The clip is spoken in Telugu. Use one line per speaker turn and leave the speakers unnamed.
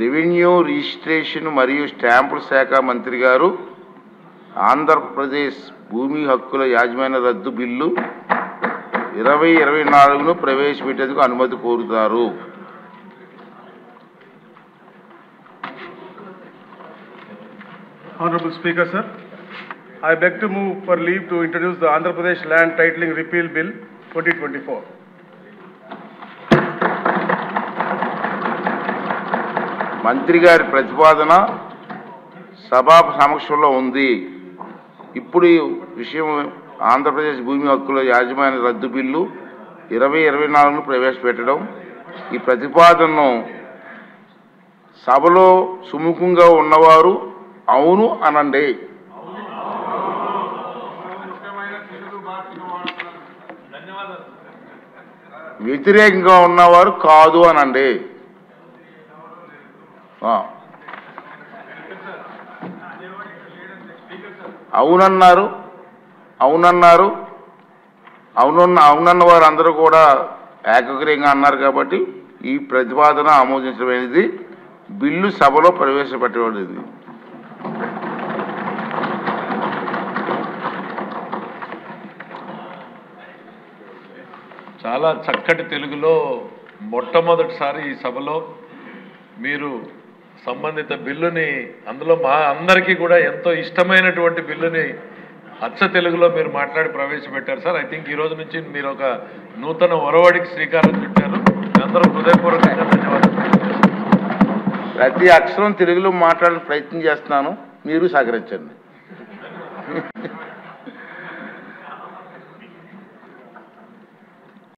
రెవెన్యూ రిజిస్ట్రేషన్ మరియు స్టాంపుల శాఖ మంత్రి గారు ఆంధ్రప్రదేశ్ భూమి హక్కుల యాజమాన్య రద్దు బిల్లు 2024ను ప్రవేశపెట్టేందుకు అనుమతి కోరుతారు.
Honorable Speaker, sir, I beg to move for leave to introduce the Andhra Pradesh Land Titling Repeal Bill 2024.
మంత్రి గారి ప్రతిపాదన సభా సమక్షంలో ఉంది. ఇప్పుడు ఈ విషయం ఆంధ్రప్రదేశ్ భూమి హక్కుల యాజమాన్య రద్దు బిల్లు 2024ను ప్రవేశపెట్టడం. ఈ ప్రతిపాదనను సభలో సుముఖంగా ఉన్నవారు అవును అనండి. వ్యతిరేకంగా ఉన్నవారు కాదు అనండి. అవునన్నారు అవునన్నారు అవునన్న వారు అందరూ కూడా ఏకగ్రీయంగా అన్నారు. కాబట్టి ఈ ప్రతిపాదన ఆమోదించడమైనది. బిల్లు సభలో ప్రవేశపెట్టబడింది.
చాలా చక్కటి తెలుగులో మొట్టమొదటిసారి ఈ సభలో మీరు సంబంధిత బిల్లుని, అందులో మా అందరికీ కూడా ఎంతో ఇష్టమైనటువంటి బిల్లుని అచ్చ తెలుగులో మీరు మాట్లాడి ప్రవేశపెట్టారు సార్. ఐ థింక్ ఈ రోజు నుంచి మీరు ఒక నూతన ఒరవడికి శ్రీకారం చుట్టారు. అందరూ హృదయపూర్వకంగా ధన్యవాదాలు.
ప్రతి అక్షరం తెలుగులో మాట్లాడే ప్రయత్నం చేస్తున్నాను, మీరు సహకరించండి.